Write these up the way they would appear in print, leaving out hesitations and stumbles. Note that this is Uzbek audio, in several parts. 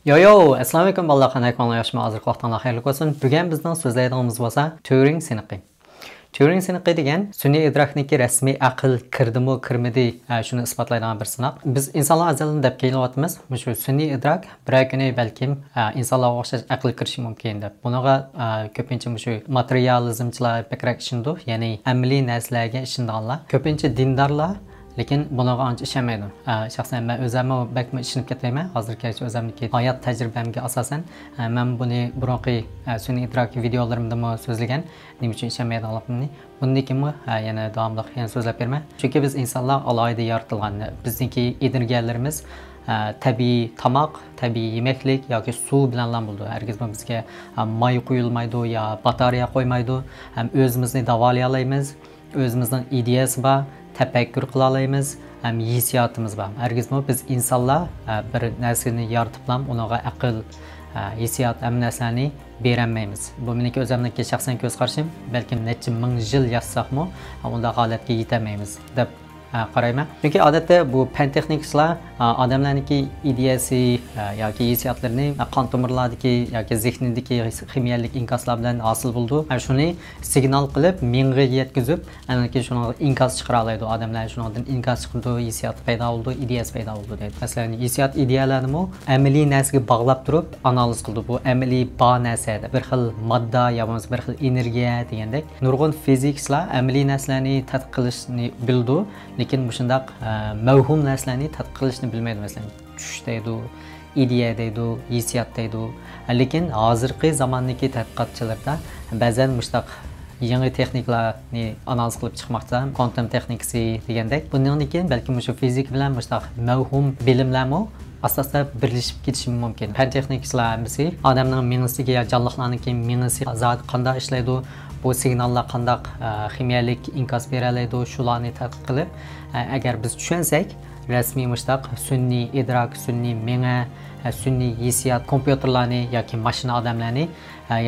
Yo, assalomu alaykum bolalar, qanday qonlar hozir vaqtlar xayrli bo'lsin. Bugun bizning so'zlaydiganimiz bo'lsa Turing siniqi. Turing siniqi degan sun'iy idrokniki rasmiy aql kirdimi, kirmidi, shuni isbotlaydigan bir sinoq. Biz insonlar azaldan deb kelyapmiz. Shu sun'iy idrok bir kuni balkim insonlarga o'xshash aql kirishi mumkin deb. Bunaqa ko'pincha shu materializmchilar bekrak ishindi, ya'ni amaliy narsalarga ishonganlar. Ko'pincha dindorlar lekin bunaqa ancha ishlamaydi. Shaxsan men o'zim bakma ishinib ketayman. Hozirgacha o'zimniki hayot tajribamga asosan men buni burungi sun'iy idrok videolarimda so'zlagan. Nima uchun ishlamaydiganligimni bundikimi yana davomli yana so'zlab berman. Chunki biz insonlar alohida yaratilgan. Bizniki energiyalarimiz tabiiy tomoq, tabiiy yemeklik yoki suv bilan bo'ldi. Hargiz bizga may qo'yilmaydi yo batareya qo'ymaydi. Ham o'zimizni davolay olamiz. O'zimizning ideyasi bor. Tefekkür qılalayımız, hissiyatımız var. Herkesme biz insanlar bir nersini yaratıplam, onağa akıl, hissiyat emneslerini beğenmeyimiz. Bu meniki özümdeki şahsen göz karşıyım. Belki neçe ming yıl yazsak mı, onda haletke yetemeyimiz. Dep qarayman. Çünkü adette bu pentexnikçiler adamlarniki ideyasi yoki hissiyatlarını qon tomirlaridagi yoki zihnidagi kimyalik inkaslar bilan hosil bo'ldi. Shuni signal qilib menga yetkazib, anaki shuni inkas chiqara oladi. Odamlar shundan inkas chiqdi, hissiyat paydo bo'ldi, ideyasi paydo bo'ldi deydi. Masalan, hissiyat ideyalarni amaliy narsaga bog'lab turib analiz qildi. Bu amaliy ba narsada bir xil modda yoki bir xil energiya degandek. Nurg'un fizikchilar amaliy narsalarni tadqiq qilishni bildi. Lekin shundaq mavhum narsalarni tadqiq qilishni bilmaydi. Masalan, tush deydi, ideya deydi, hissiyat deydi. Lekin hozirgi zamondagi tadqiqotchilarda ba'zan mushtaq yangi texnikalarni analiz qilib chiqmoqda, quantum texnikasi degandek. Bundan keyin balki shu fizik bilan mushtaq mavhum bilimlarmi asosda birlashib ketishi mumkin. Fan texnikchilar bizi odamning miyasiga yo jonliqlarning miyasi zot qanday ishlaydi, bu signallar qanday kimyalik inkas beradi, shularni tadqiq qilib, agar biz tushunsak, rasmiy mushtaq sun'iy idrok, sun'iy miya, sun'iy hissiyat kompyuterlarni yoki mashina odamlarni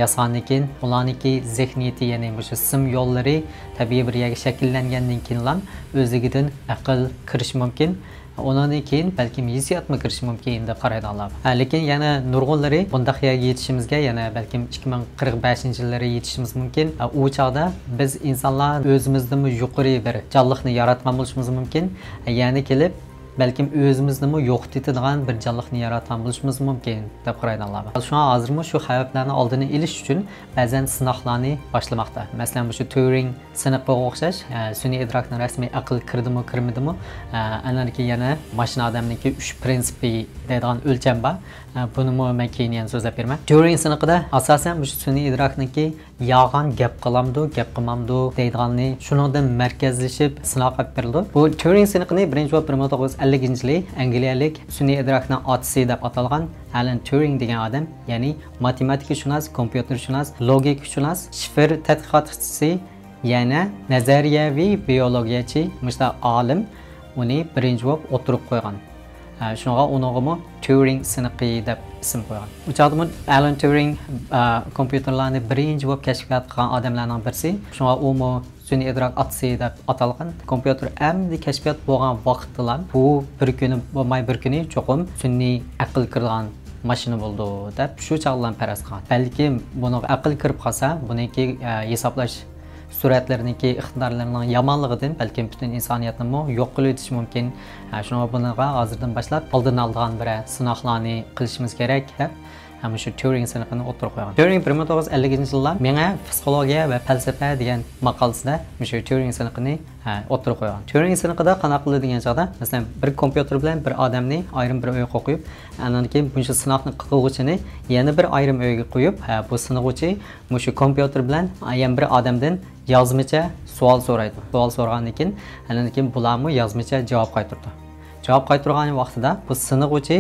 yasandikin, ularniki zehniyati, ya'ni shu sim yo'llari tabiiy bir yerga shakllangandan keyin o'zigidan aql kirish mumkin. Ondan keyin balki hissiyatmi kirish mumkin deb qaraydilar. Lekin yana nurg'unlari bundaq yerga yetishimizga yana balki 2045-yillarga yetishimiz mumkin. U chaqda biz insonlar o'zimizdan yuqori bir jonliqni yaratgan bo'lishimiz mumkin. Ya'ni kelib balkim o'zimizni yo'qotadigan bir jonliqni yaratgan bo'lishimiz mumkin deb qaraydilar. Shu hozirmi shu xavflarni oldini olish uchun ba'zan sinoqlarni boshlamoqda. Masalan, shu Turing siniqiga o'xshash sun'iy idrokni rasmiy aql kirdimi, kirmadimi, anarki yana mashina odamniki 3 prinsipi deydigan o'lcham bor. Buni men keyin yana so'zlab beraman. Turing siniqida asosan shu sun'iy idrokniki yolg'on gap qilamdi, gap qilmamdi deydiganni shuningdan markazlashib sinoq qilib berildi. Bu Turing siniqini birinchi va 1950-yili Angliyalik sun'iy idrokni otasi deb atalgan Alan Turing degan odam, ya'ni matematikatshunos, kompyutershunos, logikashunos, shifr tadqiqotchisi, yana nazariyaviy biologiyachi, mushta olim uni birinchi bo'lib o'tirib qo'ygan. Shunga uningimi Turing siniqi deb ism qo'ygan. U chaqda Alan Turing kompyuterlarni birinchi bo'lib kashfiyot qilgan odamlarning birisi. Shunga u sun'iy idrok otasi deb atalgan. Kompyuter endi kashfiyot bo'lgan vaqtda bu bir kuni bo'lmay bir kuni cho'qim sun'iy aql kirgan mashina bo'ldi deb shu chaqdan faraz qilgan. Balki buni aql kirib qolsa, buniki hisoblash suratlarniki iqtidorlarining yomonligidan balki butun insoniyatni yo'q qilib o'tish mumkin. Shunga bunaqa hozirdan boshlab oldini olgan bir sinoqlarni qilishimiz kerak deb shu Turing siniqini o'tirib qo'ygan. Turing 1950-yillar menga psixologiya va falsafa degan maqolasida shu Turing siniqini o'tirib qo'ygan. Turing siniqida qanaqa qildi degan chog'da, masalan, bir kompyuter bilan bir odamni ayrim bir uyga qo'yib, undan keyin shu sinoqni qiluvchini yana bir ayrim uyga qo'yib, bu sinuvchi shu kompyuter bilan yana bir odamdan yozmacha savol so'raydi. Savol so'ragandan keyin, undan keyin bularni yozmacha javob qaytardi. Javob qaytargan vaqtida bu sinuvchi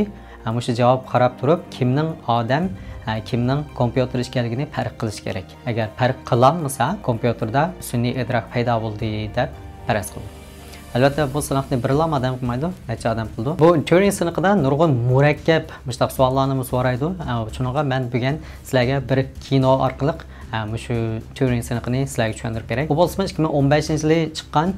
shu javob qarab turib, kimning odam, kimning kompyuter ekanligini farq qilish kerak. Agar farq qilolmasa, kompyuterda sun'iy idrok paydo bo'ldi deb faraz qildi. Albatta bu sinoqni birlam odam qilmaydi, necha odam qildi. Bu Turing siniqida nurg'un murakkab mushtaq savollarni so'raydi. Shunga men bugun sizlarga bir kino orqali shu Turing siniqini sizlarga tushuntirib beray. Bu bo'lsa 2015-yilda chiqqan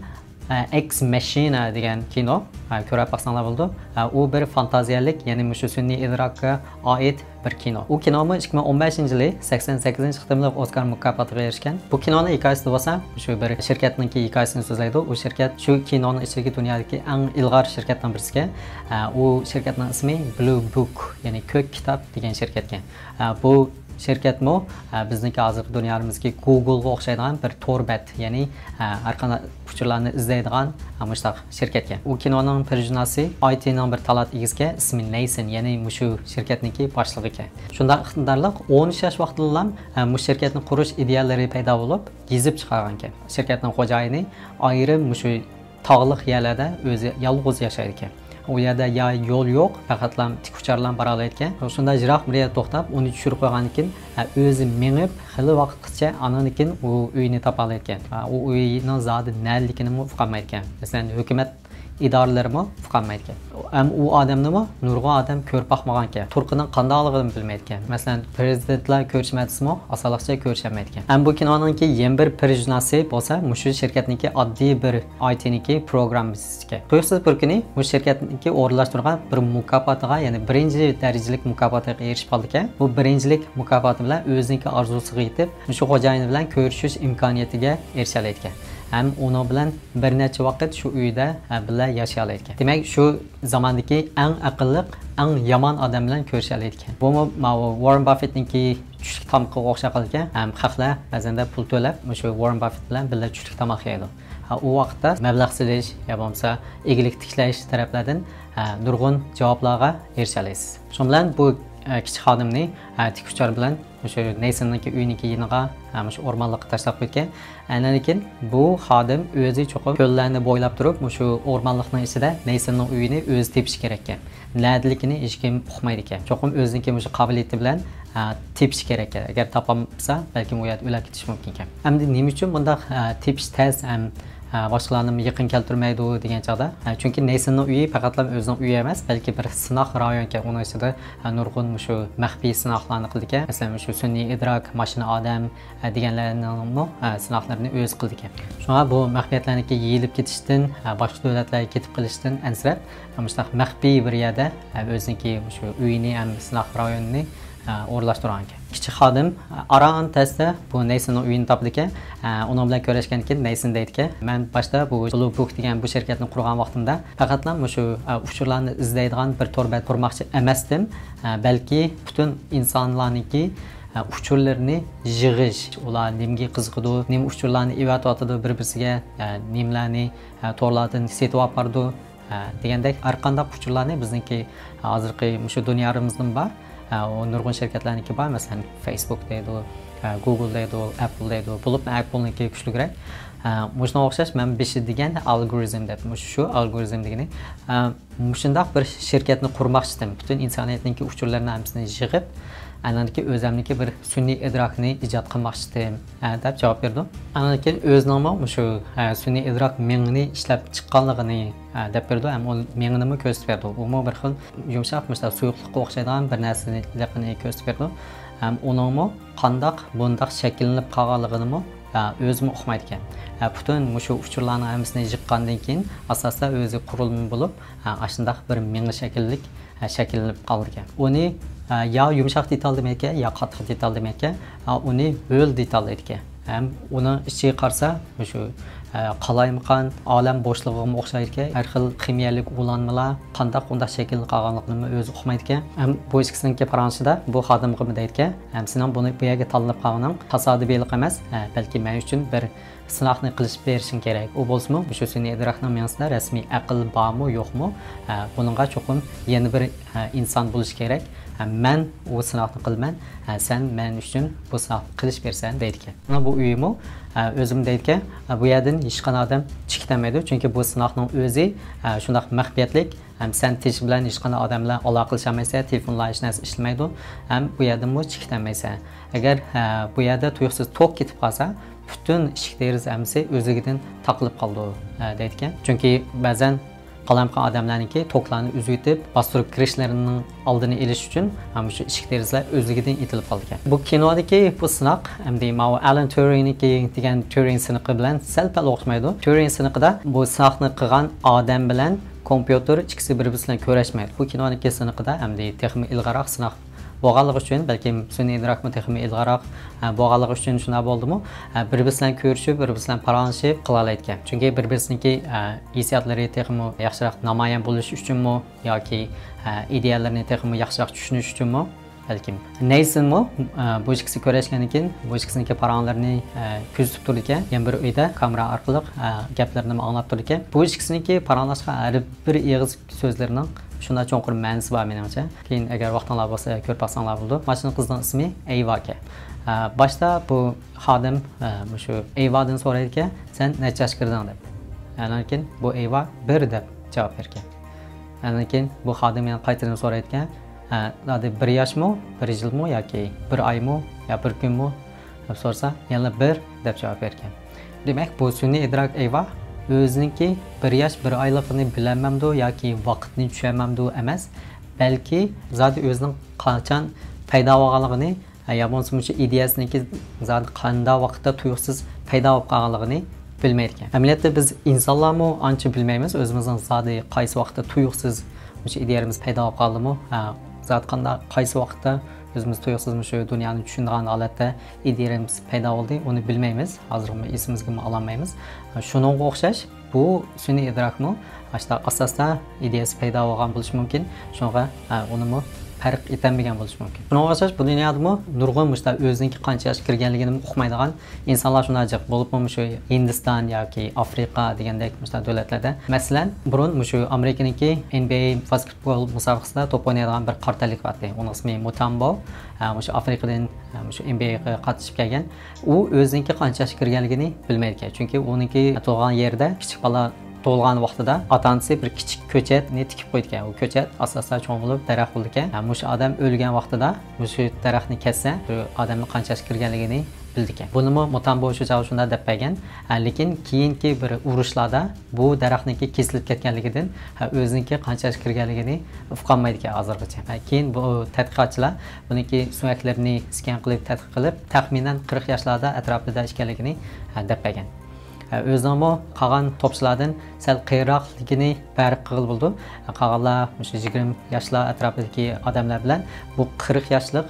Ex Machina degan kino ko'rib baxsanglar bo'ldi. U bir fantaziyalik, ya'ni shu sun'iy idrokka oid bir kino. U kinomi 2015-yili 88-qitimliq Oscar mukofotiga erishgan. Bu kinoning hikoyasi bo'lsa, shu bir shirkatning hikoyasini so'zlaydi. U shirkat shu kinoning ichidagi dunyodagi eng ilg'or shirkatdan birisiga. U shirkatning ismi Blue Book, ya'ni ko'k kitob degan shirkatga. Bu shirkatmi bizniki hozirgi dunyomizga Google'ga o'xshaydigan bir torbat, ya'ni har qanday uchurlarni izlaydigan mushtaq shirkatga. U kinoning prodyuseri IT'ning bir talat egizga ismi Nathan, ya'ni shu shirkatniki boshlig'iga. Shunda iqtidorliq 13 yosh vaqtida bu shirkatni qurish ideyalari paydo bo'lib, yezib chiqargan ekan. Shirkatning xo'jayini ayrim shu tog'liq yerlarda o'zi yolg'iz yashaydi ekan. U yerda ya yo'l yo'q, faqatlam tik ucharlar bora olayotgan. Shunda jiroq bir yerga to'xtab, uni tushirib qo'ygandan keyin o'zi minib, xili vaqtgacha ananikin u uyini topa olayotgan. U uyning zodi nalligini uqolmaydi ekan. Masalan, hukumat idoralari uqolmaydi ekan. U odamni nurg'un odam ko'rib boqmagan ekan. Turqining qandoqligini bilmaydi ekan. Masalan, prezidentlar ko'rishmadimi, osonlikcha ko'rishamaydi ekan. Bu kinoninki yana bir prodyuseri bo'lsa, shu shirkatniki oddiy bir IT'niki programmistga. Qo'ysiz bir kuni bu shirkatniki o'rinlashtirgan bir mukofotiga, ya'ni birinchi darajalik mukofotiga erishib qoldi ekan. Bu birinchilik mukofoti bilan o'zining orzusiga yetib, shu xo'jayini bilan ko'rishish imkoniyatiga erisha oladi ekan. Hem onun bilan bir necha vaqt shu uyda birga yashay oladi ekan. Demak, shu zamondagi eng aqlli, eng yomon odam bilan ko'risha oladi ekan. Bu Warren Buffett'ningki tushlik tomoqqa o'xshab qolgan ekan. Ham xalqlar ba'zanda pul to'lab, shu Warren Buffett bilan birga tushlik tomoq yeydi. U vaqtda mablag' silish, yo bo'lmasa egilik tiklash taraflardan nurg'un javoblarga erisha olasiz. Shu bilan bu kichik xodimni tik uchar bilan shu Nathan'ningki uyiniki yiniga shu o'rmonlikqa tashlab qo'ygan. Lekin bu xodim o'zi cho'qib ko'llarni bo'ylab turib, shu o'rmonlikning ichida Nathan'ning uyini o'zi tepish kerak ekan. Nadlikini hech kim uqmaydi ekan. Cho'qim o'ziniki shu qobiliyati bilan tepish kerak ekan. Agar topolmasa, balki u yerda o'lib ketish mumkin ekan. Endi nima uchun bundaq tepish tez ham boshqalarni yaqin keltirmaydi degan chog'da. Chunki Nathan'ning uyi faqatlam o'zining uyi emas, balki bir sinoq rayon ekan. Uning ichida nurg'un shu maxfiy sinoqlarni qildi ekan. Masalan, shu sun'iy idrok, mashina odam deganlarning sinoqlarini o'zi qildi ekan. Shunga bu maxfiyatlarni yeyilib ketishdan, boshqa davlatlarga ketib qilishdan ansirab, mushtaq maxfiy bir yerda o'ziniki shu uyini ham sinoq rayonini o'rlashtirgan ekan. Kichik xodim aran tezda bu Nathan'ning uyini topdi ekan. Uning bilan ko'rishgan keyin Nathan deydi ekan, men boshda bu Blue Book degan bu shirkatni qurgan vaqtimda faqatlam shu uchurlarni izlaydigan bir torbat qurmoqchi emasdim, balki butun insonlarningki uchurlarni yig'ish, ular nimga qiziqadi, nim uchurlarni evatotadi bir-biriga, nimlarni to'rlardan setib olib degandek har qanday uchurlarni bizningki hozirgi shu dunyomizning bor. O nurg'un shirkatlarniki bor, masalan Facebook deydi, Google deydi, Apple deydi. Bo'lib Apple'niki kuchliroq. Shunga o'xshash men beshi degan algoritm deb, shu algoritm degani shundoq bir shirkatni qurmoqchidim. Butun insoniyatning uchurlarini hammasini yig'ib, ananiki o'zimniki bir sun'iy idrokni ijod qilmoqchidim deb javob berdim. Ananiki o'zining shu sun'iy idrok mengni ishlab chiqqanligini deb berdi, ham u mengni ko'rsatib berdi. U bir xil yumshoq, masalan, suyuqlikqa o'xshaydigan bir narsani ko'rsatib berdi. Ham uning qandoq bundoq shakllanib qolganligini o'zim uqmaydi ekan. Butun shu uchurlarning hammasini yig'gandan keyin asosda o'zi qurilma bo'lib, ashundaq bir mengi shakllik shakllanib qolgan ekan. Uni ya yumshoq detal demak ekan, ya qattiq detal demak ekan, uni bo'l detal ekan. Ham uni ichiga qarasa, shu qalaymiqan olam bo'shlig'iga o'xshaydi ekan. Har xil kimyalik ulanmalar qandoq undaq shaklga qolganligini o'zi uqmaydi ekan. Ham bu ikkisiniki paranchida bu xodimga deydi ekan, ham sen buni bu yerga tanlab qolganing tasodifiylik emas, balki men uchun bir sinoqni qilish berishing kerak. U bo'lsa-mu, shu sun'iy idrokning mensida rasmiy aql bormi, yo'qmi? Buningga cho'qim yana bir inson bo'lish kerak. Men o sinoqni qilman, sen men uchun bu sinoqni qilish bersan deydi ekan. Mana bu uyimni o'zim deydi ekan, bu yerdan hech qanday odam chiqamaydi, chunki bu sinoqning o'zi shundoq maxfiyatlik. Ham sen tish bilan hech qanday odam bilan aloqa qilishamaysan, telefonlar hech narsa ishlamaydi. Ham bu yerdan chiqamaysan. Agar bu yerda tuyuqsiz tok ketib qolsa, butun eshik deraza hammasi o'zigidan taqilib qoldi deydi ekan. Chunki ba'zan qalamqa odamlarniki to'klarni uzib etib, bostirib kirishlarining oldini olish uchun ham shu eshik derazalar o'zligidan etilib qolgan. Bu kinodagi bu sinoq hamda Alan Turingniki degan Turing sinoqi bilan sal-pal o'xshamaydi. Turing sinoqida bu sinoqni qilgan odam bilan kompyuter ikkisi bir-biri bilan ko'rashmaydi. Bu kinodagi sinoqida hamda texnik ilg'aroq sinoq bo'lganligi uchun balkim sun'iy idrokmi texnik ilg'aroq bo'lganligi uchun shunday bo'ldimi? Bir-biri bilan ko'rishib, bir-biri bilan paranjib qila oladigan. Chunki bir-biriniki hissiyotlari texnik yaxshiroq namoyon bo'lish uchunmi yoki ideyalarni texnik yaxshiroq tushunish uchunmi? Balkim Neysenmi bu ikkisi ko'rishgandan keyin bu ikkisiniki paranlarni kuzatib turdi ekan, yana bir uyda kamera orqali gaplarini anglab turdi ekan. Bu ikkisiniki paranlashga har bir og'iz so'zlarining shunday cho'nqur ma'nosi bor menimcha. Keyin agar vaqtinglar bo'lsa ko'rib baxsanglar bo'ldi. Mashina qizning ismi Eva ekan. Boshda bu xodim shu Evadan so'raydi ekan, "Sen necha yoshga kirding?" deb. Undan keyin bu Eva 1 deb javob bergan. Undan keyin bu xodim yana qaytadan so'raydi ekan, "Hadi 1 yoshmi, 1 yilmi yoki 1 oymi yo 1 kunmi?" deb so'rasa, yana 1 deb javob bergan. Demak, bu sun'iy idrok Eva o'ziniki 1 yosh 1 oyligini bilamamdi yoki vaqtni tushunamamdi emas, balki zot o'zining qachon paydo bo'lganligini ya bo'lmasa shu ideyasiniki zot qanday vaqtda tuyuqsiz paydo bo'lib qolganligini bilmaydi ekan. Amaliyotda biz insonlarmi ancha bilmaymiz, o'zimizning zodi qaysi vaqtda tuyuqsiz shu ideyamiz paydo bo'lib qoldimi, zot qanday qaysi vaqtda o'zimiz tuyuqsiz shu dunyoni tushungan holatda ideyamiz paydo bo'ldi, uni bilmaymiz. Hozir esimizga ololmaymiz. Shuningga o'xshash bu sun'iy idrokmi asosda ideyasi paydo bo'lgan bo'lishi mumkin. Shunga unimi farq etolmagan bo'lishi mumkin. Bunga o'xshash bu dunyodami nurg'un mushta o'ziniki qancha yosh kirganligini uqmaydigan insonlar shunday jiq bo'libmi shu Hindiston yoki Afrika degandek mushta davlatlarda. Masalan, burun shu Amerikaniki NBA basketbol musobaqasida to'p o'ynaydigan bir qartalik bor. Uning ismi Mutombo. Shu Afrikadan shu NBAga qatnashib kelgan. U o'ziniki qancha yosh kirganligini bilmaydi ekan. Chunki uniki tug'ilgan yerda kichik bola tug'ilgan vaqtida ota-onasi bir kichik ko'chatni tikib qo'ygan. U ko'chat asosan cho'ng bo'lib daraxt bo'ldi ekan. Shu odam o'lgan vaqtida shu daraxtni kessa, shu odamning qancha yosh kirganligini bildi ekan. Buni Mutombo shu javob shunday deb bergan. Lekin keyingi bir urushlarda bu daraxtniki kesilib ketganligidan o'ziniki qancha yosh kirganligini uqolmaydi ekan hozirgacha. Keyin bu tadqiqotchilar buniki suyaklarini skan qilib tadqiq qilib, taxminan 40 yoshlarda atrofida ekanligini deb bergan. O'zimmi qolgan topchilardan sal qiyroqligini farq qilib bo'ldi. Qolganlar 20 yoshlar atrofidagi odamlar bilan bu 40 yoshlik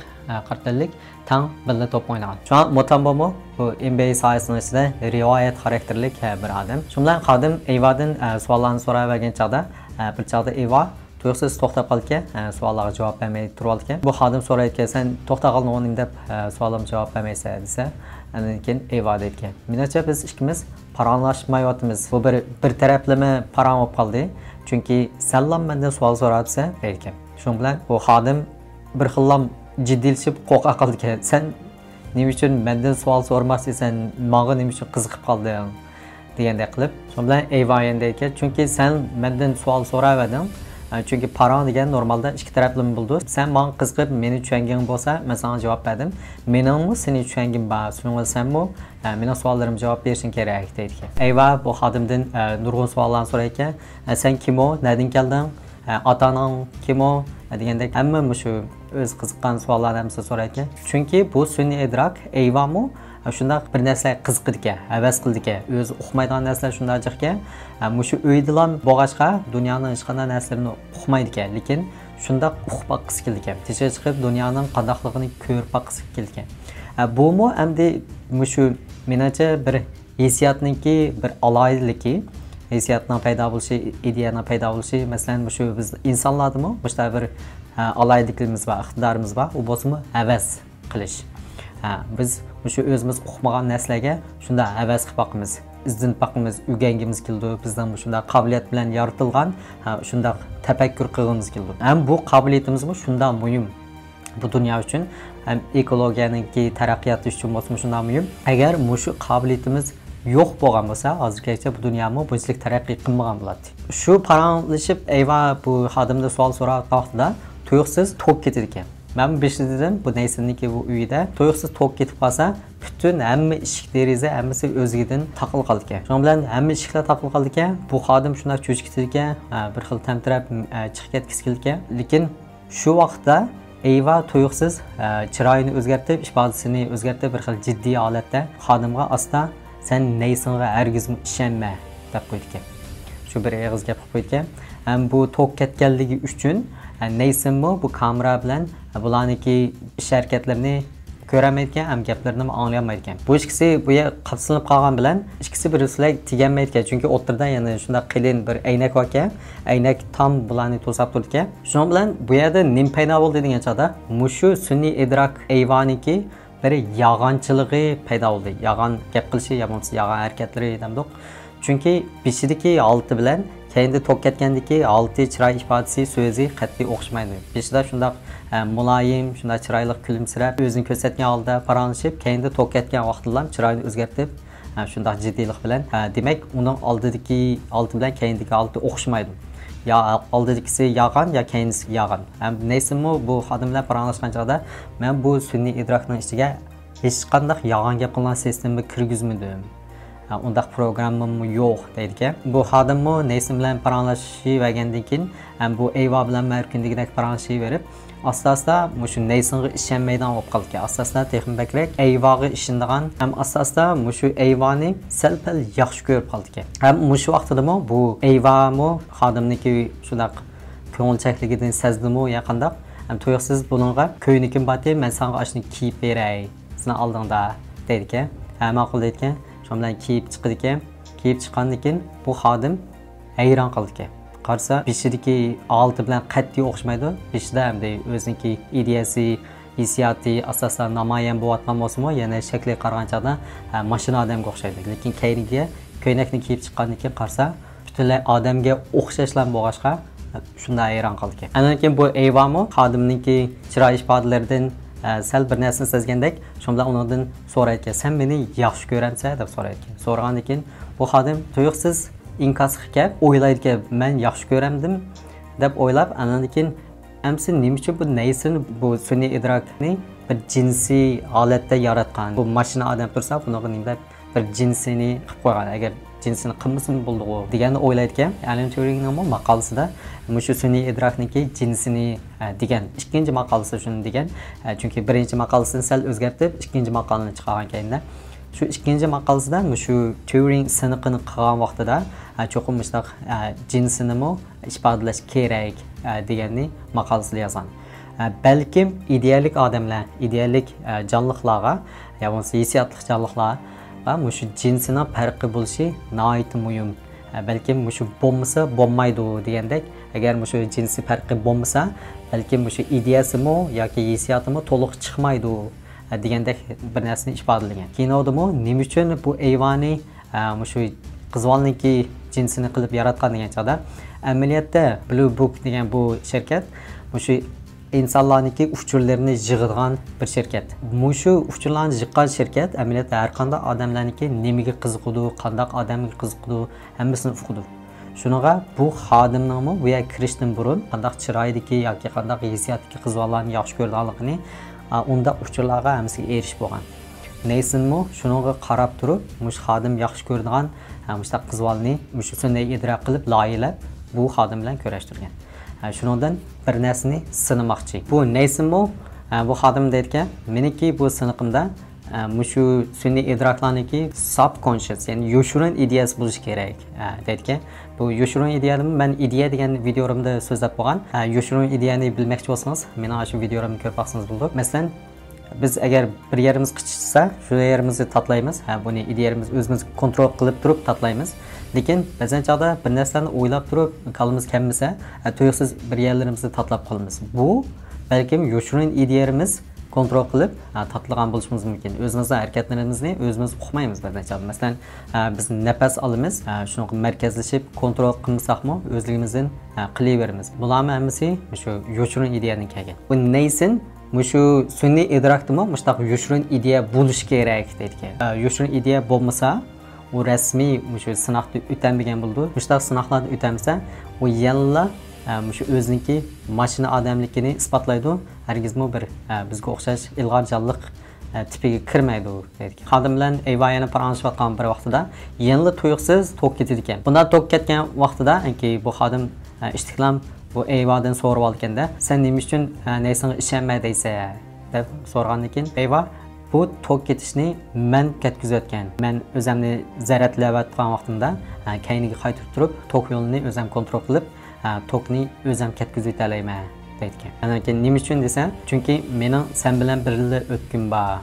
qartalik tang birga to'p o'ynagan. Şu an Mutombo'mu bu NBA sohasining ichida rivoyat xarakterli bir odam. Shu bilan xodim Evadan savollarni so'ravergan chaqda bir chaqda Eva tuyuqsiz to'xtab qoldi, savollarga javob bermay turib ekan. Bu xodim so'raydi, "Sen to'xtab qolding" deb savolimga javob bermaysan desa, undan keyin Eva deydi, "Menimcha biz ikkimiz paranglashmayotimiz. Bu bir taraflama paran bo'lib qoldi. Chunki sallam mendan savol so'rabsa" deydi. Shuning bilan bu xodim bir xillam jiddiyleşib qo'rqa qoldi ekan. "Sen nima uchun mendan savol so'ramassan? Menga nima uchun qiziqib qolding?" degandek qilib. Shuning bilan Eva endi ekan, "Chunki sen mendan savol so'raverding. Chunki paran degan normalda ikki taraflama bo'ldi. Sen menga qiziqib, meni tushunging bo'lsa, men senga javob berdim. Meningmi seni tushunging bor. Shunga senmi mening savollarimga javob berishing kerak" deydi. Eva bu xodimdan nurg'un savollarni so'rar ekan. "Sen kim o? Nereden kelding? Ota-onang kim o?" degandek hamma shu o'z qiziqqan savollarni hammasini so'rar ekan. Chunki bu sun'iy idrok Evami shunday bir narsaga qiziqdi ekan, havas qildi ekan. O'zi uqmaydigan narsalar shunday jiqkan. Shu uydilan bo'g'ashqa dunyoning hech qanday narsalarini uqmaydi ekan, lekin shunday uqmoqchi keldi ekan. Tishga chiqib dunyoning qandoqligini ko'rib boqmoqchi keldi ekan. Bu endi shu menimcha bir hissiyotniki bir aloyidligi, hissiyotning paydo bo'lishi, ideyaning paydo bo'lishi, masalan shu biz insonlardimi boshqa bir aloyidligimiz va iqtidorimiz bor, u bo'lsa havas qilish. Biz shu o'zimiz uqmagan narsalarga shunda havas qilib boqamiz, izlanib boqamiz, o'rgangimiz keldi, bizdan shunday qobiliyat bilan yaratilgan, shunday tafakkur qilgimiz keldi. Ham bu qobiliyatimiz shunday muhim bu dunyo uchun, ham ekologiyaningki taraqqiyoti uchun bo'lsa shunday muhim. Agar shu qobiliyatimiz yo'q bo'lgan bo'lsa, hozirgacha bu dunyomi bunchalik taraqqiy qilmagan bo'ladi. Shu paranglashib Eva bu xodimda savol so'rab vaqtida tuyuqsiz to'p ketdi ekan. Men 5-dan bu neysiniki bu uyda to'yuqsiz tok ketib qolsa, bütün hamma eshik deraza hammasi o'zidan taqil qoldi ekan. Shuning bilan hamma eshiklar taqil qoldi ekan. Bu xodim shunday cho'chib ekan, bir xil tamtirab chiqib ketgisi keldi ekan. Lekin shu vaqtda Eyva to'yuqsiz chiroyini o'zgartirib, ifodasini o'zgartirib, bir xil jiddiy holatda xodimga asta sen neysinga hargiz ishonma deb qo'ydi ekan. Shu bir og'iz gap qilib qo'ydi ekan. Bu tok ketganligi uchun neysinmi bu kamera bilan bularniki ish harakatlarini ko'ramaydigan, ham gaplarini anglamaydi ekan. Bu ikkisi bu yer qatsilib qolgan bilan ikkisi bir-biriga teganmaydi ekan. Chunki o'rtada yana shunday qilin bir aynak bor ekan. Aynak tam bularni to'sab turdi ekan. Shuning bilan bu yerda nim paydo bo'ldi degan chog'da mushu sun'iy idrok ayvoniki bir yag'anchiligi paydo bo'ldi. Yag'an gap qilishi, yomonsi yag'an harakatlari demdik. Chunki beshidagi olti bilan keyinda tok ketgandiki olti chiroy ifodasi so'zi qat'iy o'xshamaydi. Beshida shunday muloyim, shunday chiroyli kulimsirab, o'zini ko'rsatgan holda paranglashib, keyinda tok ketgan vaqtida chiroyini o'zgartirib, shunday jiddiylik bilan, demak, uning oldidagi olti bilan keyindagi olti o'xshamaydi. Ya oldidagisi yag'an, ya keyindisi yag'an. Neysinmi bu xodimlar paranglashgan chog'da men bu sun'iy idrokning ichiga hech qanday yag'an gap qilgan sistemni kirgizmadim. Undaq programmam yo'q deydi ekan. Bu xodimmi neysin bilan paranglashavergandan keyin bu Eyva bilan markundagidek paranglashaverib, asta-asta mushu neysinga ishonmaydigan bo'lib qoldi ekan. Asta-asta texnik Eyvaga ishonadigan, ham asta-asta mushu Eyvani sal-pal yaxshi ko'rib qoldi ekan. Ham mushu vaqtidami bu Eyvami xodimniki shundaq ko'ngilchakligidan sezdimi ya qandaq? Ham to'yuqsiz buningga ko'ynikim bati, men senga ashuni kiyib beray, seni oldingda deydi ekan. Ma'qul deydi ekan. Bilan kiyib chiqdi ekan. Kiyib chiqqandan keyin bu xodim hayron qoldi ekan. Qarasa, beshidagi olti bilan qat'iy o'xshamaydi. Beshida ham o'ziniki ideyasi, hissiyoti asosan namoyon bo'layotgan bo'lsa-mu, yana shakli qarag'an chog'da mashina odamga o'xshaydi. Lekin keyingiga ko'ylakni kiyib chiqqandan keyin qarasa, butunlay odamga o'xshashlar bo'lg'ashqa shunday hayron qoldi ekan. Andan keyin bu Eyvami xodimningki chiroy ifodalaridan sal bir narsani sezgandek, shunda undan so'raydi ekan, sen meni yaxshi ko'ramsan deb so'raydi ekan. So'ragandan keyin bu xodim to'yuqsiz inkas qilib o'ylaydi ekan, men yaxshi ko'ramdim deb o'ylab, andan keyin amsi nima uchun bu neysin bu sun'iy idrokni bir jinsiy holatda yaratgan. Bu mashina odam tursa, bunaqa nima bir jinsini qilib qo'ygan. Agar jinsini qilmasam bo'ldi deganni o'ylaydi ekan. Alan Turingning maqolasida mushu sun'iy idrokniki jinsini degan ikkinchi maqolasi shuni degan. Chunki birinchi maqolasini sal o'zgartirib, ikkinchi maqolani chiqargan keyinda shu ikkinchi maqolasida mushu Turing siniqini qilgan vaqtida cho'qim mushtaq jinsini ifodalash kerak deganni maqolasida yozgan. Balkim idealik odamlar, idealik jonliqlarga, yoki hissiyotli jonliqlar va mushu jinsining farqi bo'lishi nihoyat muhim. Balkim mushu bo'lmasa bo'lmaydi degandek, agar mushu jinsi farqi bo'lmasa, balkim mushu ideyasimi yoki hissiyotimi to'liq chiqmaydi degandek bir narsani ifodalagan. Kinodami nima uchun bu Eyvani mushu qizg'olniki jinsini qilib yaratgan degan chog'da, amaliyotda Blue Book degan bu shirkat mushu insonlarniki uchurlarini yig'adigan bir shirkat. Mushu uchurlarni yig'gan shirkat amaliyotda har qanday odamlarniki nimaga qiziqadi, qanday odamga qiziqadi, hammasini o'qidi. Shunaqa bu xodimning bu yerga kirishdan burun qanday chiroydagi yoki qanday hissiyotdagi qizlarni yaxshi ko'rganligini unda uchurlarga hammasiga erishib bo'lgan. Neysinmi shunaqa qarab turib, mush xodim yaxshi ko'radigan mushta qizlarni mushu sun'iy idrok qilib loyilab bu xodim bilan ko'rishtirgan. Shundan bir narsani sinamoqchi. Bu neysinmi? Bu xodim deydi, meniki bu siniqimda mushu sun'iy idroklarniki subconscious, ya'ni yoshirin ideyasi bo'lishi kerak deydi. Bu yoshirin ideyani men ideya degan videomda so'zlab bo'lgan. Yoshirin ideyani bilmoqchi bo'lsangiz, meni shu videomni ko'rib baqsangiz bo'ldi. Masalan, biz agar bir yerimiz qichishsa, shu yerimizni tatlaymiz. Buni ideyamiz o'zimiz kontrol qilib turib tatlaymiz. Lekin ba'zan chog'da bir narsani o'ylab turib, qalbimiz kelmasa, to'yuqsiz bir yerlarimizni tatlab qolamiz. Bu balkim yoshirin ideyamiz kontrol qilib tatlagan bo'lishimiz mumkin. O'zimizning harakatlarimizni o'zimiz uqmaymiz ba'zan chog'da. Masalan, biz nafas olamiz, shuni markazlashib kontrol qilmasaqmi, o'zligimizdan qilaveramiz. Bularning hammasi shu yoshirin ideyadan kelgan. Bu neysin? Mushu sun'iy idrokdimi mushtaq yoshirin ideya bo'lishi kerak deydi. Yoshirin ideya bo'lmasa, u rasmiy mushu sinoqni o'tamagan bo'ldi. Mushtaq sinoqlarni o'tamasa, u yalla shu o'ziniki mashina odamligini isbotlaydi. Hargizmi bir bizga o'xshash ilg'or jonliq tipiga kirmaydi deydi. Xodim bilan Eva'ni paranishayotgan bir vaqtida yangi tuyuqsiz tok ketdi ekan. Bundan tok ketgan vaqtida bu xodim ishtiqlam bu Eva'dan so'rab olganda, "Sen nima uchun neysanga ishonmaysan?" deb so'ragandan keyin Eva bu tok ketishni men ketkizayotgan. Men o'zimni zaratlayotgan vaqtimda kayniga qaytib turib, tok yo'lini o'zim kontrol qilib, tokni o'zim ketkizib olayman deydi. Ana keyin nima uchun desa, chunki mening sen bilan birga o'tkim bor.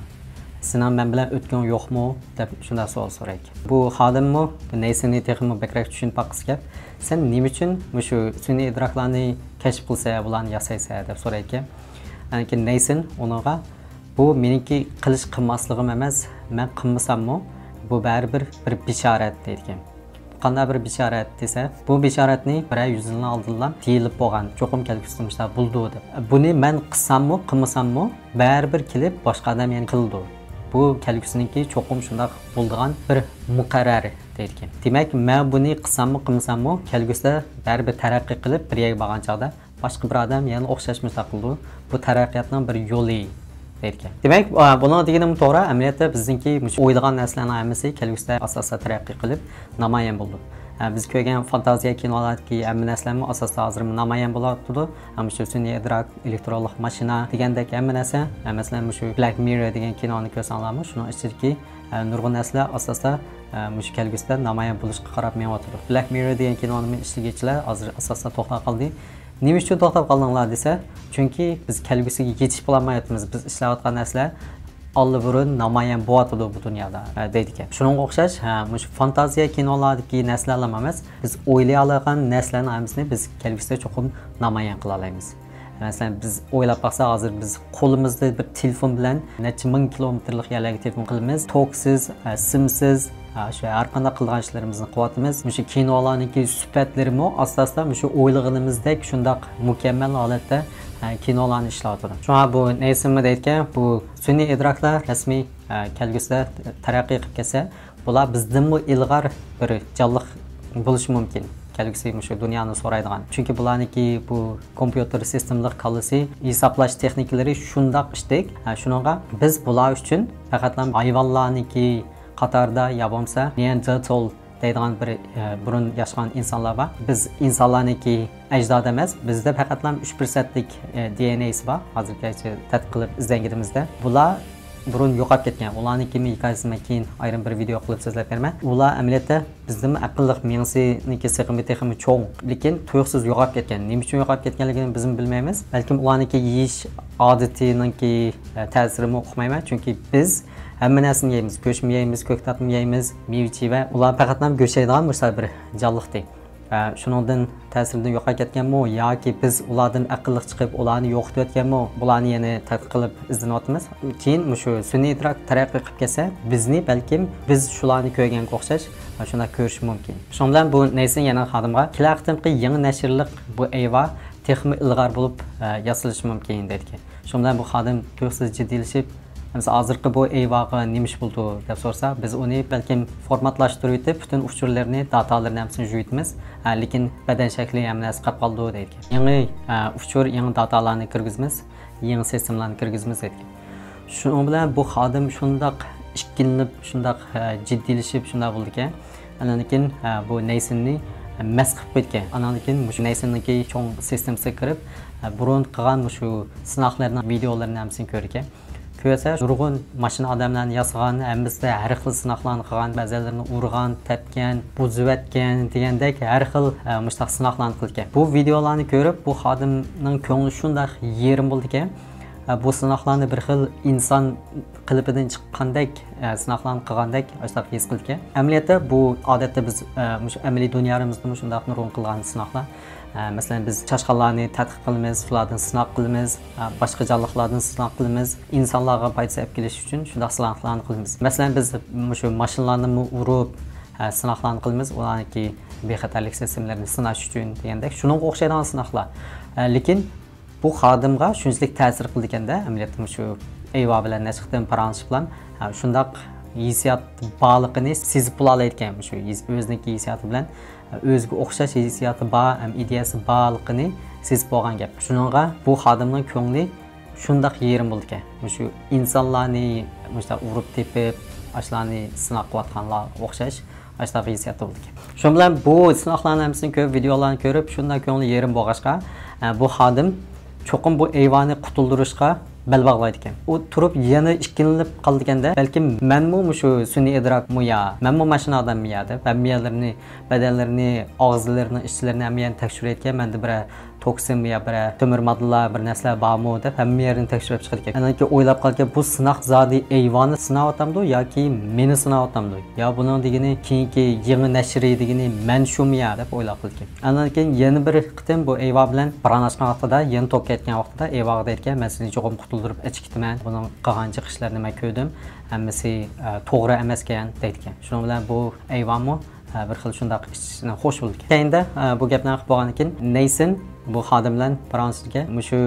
Sening men bilan o'tgan yo'qmi deb shunday savol so'raydi. Bu xodimmi neysini texmi bakrak tushunib baqisga, sen nima uchun shu sun'iy idroklarni kashf qilsa, bularni yasaysa deb so'raydi. Ana keyin neysin onunğa bu meniki qilish qilmasligim emas, men qilmasammi bu baribir bir bishorat deydi. Qanday bir bishorat desa, bu bishoratni 100 yil oldindan deyilib bo'lgan, cho'qim kelgusida buldi deb. Buni men qilsammi, qilmasammi baribir kelib boshqa odam yana qildi. Bu kelgusiniki cho'qim shunday bo'lgan bir muqarrar deydi. Demak, men buni qilsammi, qilmasammi kelgusida baribir taraqqiy qilib bir yerga borgan chaqda boshqa bir odam yana o'xshash mustaqildi. Bu taraqqiyotning bir yo'li deydi. Demak, buni deganim to'g'ri, amaliyotda bizningki o'ylagan narsalarning hammasi kelgusida asosda taraqqiy qilib namoyon bo'ldi. Biz ko'rgan fantaziya kinolardagi hamma narsalarni asosda hozir namoyon bo'lyapti. Ham shu sun'iy idrok, elektronlik mashina degandek hamma narsa, masalan shu Black Mirror degan kinoni ko'rsanglarmi, shuning ichidagi nurg'un narsalar asosda shu kelgusida namoyon bo'lishga qarab menyapti. Black Mirror degan kinoni ishtirokchilar hozir asosda to'xtab qoldi. Nima uchun to'xtab qoldinglar desa, chunki biz kelgusiga yetib olmayapmiz. Biz ishlayotgan narsalar allburun namoyon bo'lyapti bu dunyoda deydi ekan. Shunga o'xshash, shu fantaziya kinolardagi narsalar emas, biz o'ylay olgan narsalarning hammasini biz kelgusida cho'qim namoyon qila olamiz. Masalan, biz o'ylab baqsa, hozir biz qo'limizda bir telefon bilan necha ming kilometrlik yerlarga telefon qilamiz, toksiz, simsiz shu har qanday qilgan ishlarimizni qilyapmiz. Shu kinolarniki sifatlarimi asosda shu o'ylaganimizdek shundoq mukammal holatda kinolarni ishlatadi. Shunga bu neysimmi deydigan, bu sun'iy idroklar rasmiy kelgusida taraqqiy qilib kelsa, bular bizdanmi ilg'or bir jonliq bo'lishi mumkin. Kelgusi shu dunyoni so'raydigan. Chunki bularniki bu kompyuter sistemlik qilisi, hisoblash texnikalari shundoq ishlaydi. Shuningga biz bular uchun faqat hayvonlarniki qatarda ya bo'lmasa Neandertal deydigan bir burun yashagan insonlar bor. Biz insonlarniki ajdod emas, bizda faqat 3%lik DNA'si bor. Hozirgacha tadqiq qilib izlangimizda. Bular burun yo'qolib ketgan. Ularniki hikoyasini keyin ayrim bir video qilib so'zlab beraman. Ular amaliyotda bizning aqlliq miyasiniki sig'imi texmi cho'ng, lekin tuyuqsiz yo'qolib ketgan. Nima uchun yo'qolib ketganligini biz bilmaymiz. Balkim ularniki yeyish odatininki ta'sirimi uqmayman, chunki biz hamma narsani yeymiz, go'sht yeymiz, ko'ktatni yeymiz, meva, ular faqat go'sht yeydigan bir jonliqdir. Shuningdan ta'siridan yo'qolib ketganmi yoki biz ulardan aqlli chiqib ularni yo'qotayotganmi, bularni yana tadqiq qilib izlanyapmiz. Keyin shu sun'iy idrok taraqqiy qilib kelsa, bizni balkim biz shularni ko'rganga o'xshash shunda ko'rish mumkin. Shuning bilan bu neysin yana xodimga kelaqtimqi yangi nashrlik bu Eva texmi ilg'or bo'lib yasalishi mumkin dedi. Shuning bilan bu xodim to'xsiz jiddiylashib, hozirgi bu Evaga nima ish bo'ldi deb so'rsa, biz uni balkim formatlashtirib butun uchurlarni, datalarni hammasini yuvitmiz, lekin badan shakli hamnasi qolib qoldi deydi. Yangi uchur, yangi datalarni kirgizmiz, yangi sistemlarni kirgizmiz deydi. Shuning bilan bu xodim shundoq ishkinib, shundoq jiddiylashib, shunday bo'ldi-ki, anakin bu neysinni mas qilib ketgan. Anakin shu neysinniki cho'ng sistemasiga kirib, burun qilgan shu sinoqlarning videolarini hammasini ko'rgan. Ko'rsa, nurg'un mashina odamlarni yasagan, hammasi har xil sinoqlarni qilgan, ba'zilarini urgan, tepgan, buzayotgan degandek har xil mushtaq sinoqlarni qilgan. Bu videolarni ko'rib, bu xodimning ko'ngli shunday yerim bo'ldiki, bu sinoqlarni bir xil inson qilipidan chiqqandek sinoqlarni qilgandek ashtab his qildi. Amaliyotda bu odatda biz amaliy dunyomizda shunday nurg'un qilgan sinoqlar. Masalan, biz chashqalarni tadqiq qilamiz, ulardan sinoq qilamiz, boshqa jonliqlardan sinoq qilamiz, insonlarga foyda olib kelish uchun shunday sinoqlarni qilamiz. Masalan, biz shu mashinalarni urib sinoqlarni qilamiz, ularniki bexatarlik sistemlarini sinash uchun degandek, shunga o'xshaydigan sinoqlar. Lekin bu xodimga shunchalik ta'sir qilganda, amaliyotda shu Eva bilan nashqdan paranjish bilan shunday hissiyot bog'liqini sezib bo'la oladigan, shu o'ziniki hissiyoti bilan o'ziga o'xshash hissiyoti bor, ideyasi borligini sezib bo'lgan gap. Shuningga bu xodimning ko'ngli shundaq yerim bo'ldi ekan. Shu insonlarni urib tepib, ashlarni sinab qilayotganlar o'xshash ashlar hissiyati bo'ldi ekan. Shu bilan bu sinoqlarning hammasini ko'rib, videolarni ko'rib, shunday ko'ngli yerim bo'lg'achqa, bu xodim cho'qim bu ayvonni qutuldirishga bel bog'laydi ekan. U turib yana ikkilanib qoldi ekanda, balkim menmi shu sun'iy idrokmi yo, menmi mashina odammi yo deb hamiyalarini, badanlarini, og'izlarini, ishlarini hamiyani tekshirayotgan, menda bir toksin yo bir temir moddalar, bir narsalar bormi deb hamma yerini tekshirib chiqadi ekan. Andan keyin o'ylab qolgan, bu sinoq zodi ayvonni sinovatamdi yoki meni sinovatamdi? Yo buning degini keyingi yangi nashri degini men shumi yo deb o'ylab qoldi ekan. Andan keyin yana bir qitim bu ayva bilan paranashgan vaqtida, yana tok ketgan vaqtida ayvaga aytgan, men sizni cho'qim qutuldirib ichib ketaman. Buning qilgan chiqishlarini men ko'rdim. Hammasi to'g'ri emas ekan deydi. Shuning bilan bu ayvonmi bir xil shunday ishni xo'sh bo'ldi. Keyinda bu gapni qilib bo'lgandan keyin Neyson bu xodim bilan fransuzga shu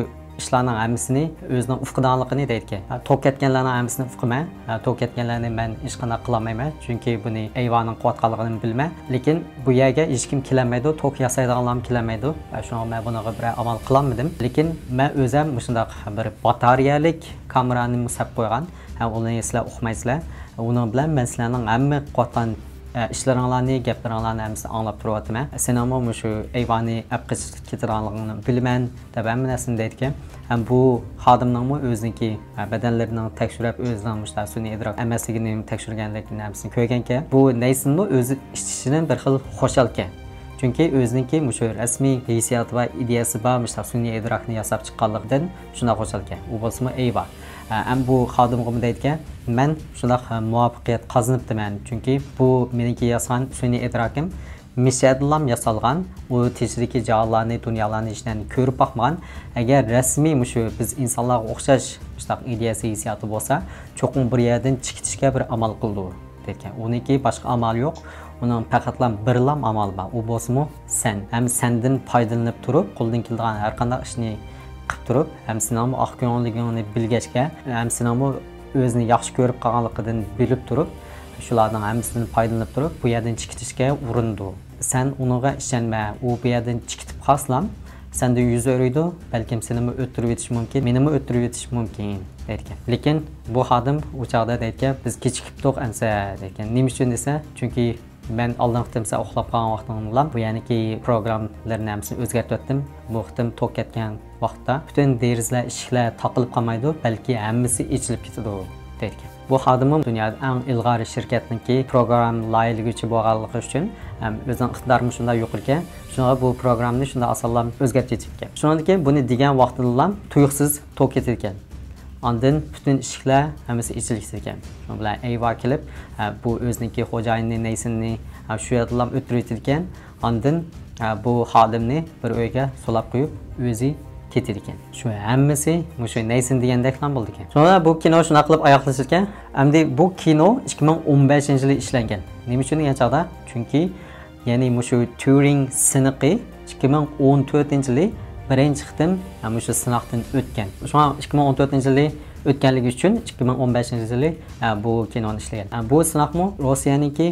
ishlarning hammasini o'zining ufqidonligini deydi. Tok ketganlarning hammasini ufqiman, tok ketganlarni men hech qanday qila olmayman, chunki buni ayvonning quvvatqanligini bilman. Lekin bu yerga hech kim kelmaydi, tok yasaydiganlar ham kelmaydi. Shunga men buniga bir amal qilolmadim. Lekin men o'zim shunday bir batariyalik kamerani musab qo'ygan. Uni sizlar o'qimaysizlar. Uning bilan men sizlarning hamma quvvatgan ishlaringlarni, gaplaringlarni hammasini anglab turyapman. Sen ham shu ayvonni aqqish ketirganligini bilman deb hamma narsani deydi. Ham bu xodimning o'ziniki badanlarining tekshirib o'zining sun'iy idrok emasligini tekshirganligini hammasini ko'rganki, bu Neysonning o'zi ishchining bir xil xo'shalki. Chunki o'ziniki shu rasmiy hissiyoti va ideyasi bor sun'iy idrokni yasab chiqqanligidan shunday xo'shalki. U bo'lsa ayva. Ham bu xodimga deydigan, men shunday muvaffaqiyat qozonibman, chunki bu meniki yasan sun'iy idrokim mishadlam yasalgan, u teshidagi joylarni, dunyolarni ishdan ko'rib boqmagan. Agar rasmiy shu biz insonlarga o'xshash ideyasi hissiyoti bo'lsa, cho'qim bir yerdan chiqitishga bir amal qildi degan. Uniki boshqa amal yo'q. Uning faqatlam birlam amal bor. U bo'lsa sen. Ham sendan foydalanib turib, qo'ldan kelgan har qanday ishni qilib turib, ham senami oq ko'ngilligingni bilgachga, ham senami o'zini yaxshi ko'rib qolganligidan bilib turib, shularning hammasidan foydalanib turib, bu yerdan chiqitishga urindi. Sen unga ishonma, u bu yerdan chiqitib qolsam, senda yuz o'raydi, balkim seni o'ttirib etish mumkin, meni o'ttirib etish mumkin deydi. Lekin bu xodim u chaqda deydi, biz kechikibdik ansa deydi. Nima uchun desa, chunki ben aldığım qitimsa uxlab qolgan vaqtimda bu ya'niki programmalarni hammasini o'zgartirdim. Bu qitim tok ketgan vaqtda butun derizlar, eshiklar taqilib qolmaydi, balki hammasi ochilib ketadi deydi. Bu xodimim dunyoda eng ilg'or shirkatniki program loyihalaguvchi bo'lganligi uchun o'zining iqtidorim shunday yuqorki, shunga bu programmani shunday osonlab o'zgartirib ketgan. Shundan keyin buni degan vaqtida tuyuqsiz tok ketgan. Ondan bütün eshiklar hammasi ochilib ketgan. Shu bilan ayva kelib, bu o'ziniki xo'jayinni, Neysonni shu yerda o'tirib ekan. Ondan bu xodimni bir uyga solab qo'yib, o'zi ketar ekan. Shu hammasi shu Neyson degandek ham bo'ldi ekan. Sonra bu kino shuna qilib oyoqlashir ekan. Endi bu kino 2015-yili ishlangan. Nima uchun degan chaqda? Chunki ya'ni shu Turing siniqi 2014-yili birinchi qitim shu sinoqdan o'tgan. Shunga 2014-yili o'tganligi uchun 2015-yili bu kinoni ishlagan. Bu sinoqmi Rossiyaniki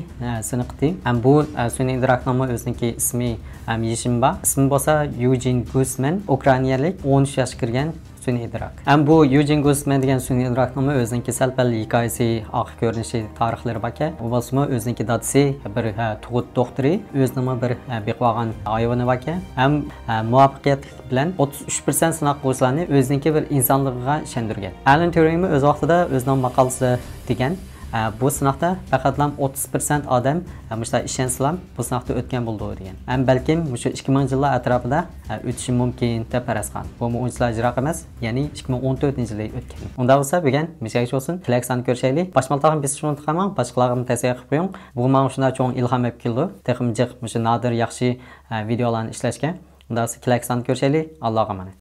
siniqdi. Bu sun'iy idrokning o'ziniki ismi Yeshimba. Ismi bo'lsa Eugene Guzman, Ukrainalik 13 yoshga kirgan sun'iy idrok. Bu Eugene Guzman degan sun'iy idrokning o'ziniki sal-pal hikoyasi, oq ko'rinishi, tarixlari bor ekan. U bo'lsa o'ziniki dadasi bir tug'ut doktori, o'zining bir beqvogan hayvoni bor ekan. Muvaffaqiyat bilan 33% sinoq qo'yishlarni o'ziniki bir insonligiga ishontirgan. Alan Turing o'z vaqtida o'zining maqolasida degan, bu sinoqda faqatlam 30% odam ishonsalar bu sinoqda o'tgan bo'ldi degan. Balkim shu 2000-yillar atrofida o'tishi mumkin deb faraz qilgan. Bu o'yinchilar jiroq emas, ya'ni 2014-yili o'tgan. Unda bo'lsa bugun mishash olsun, Klexan ko'rishaylik. Boshmaltag'im biz shuni qilamiz, boshqalarga tavsiya qilib qo'ying. Bu menga shunday cho'ng ilhom olib keldi. Texnik shu nadir yaxshi videolarni ishlashga. Unda Klexan ko'rishaylik. Allohga emanet.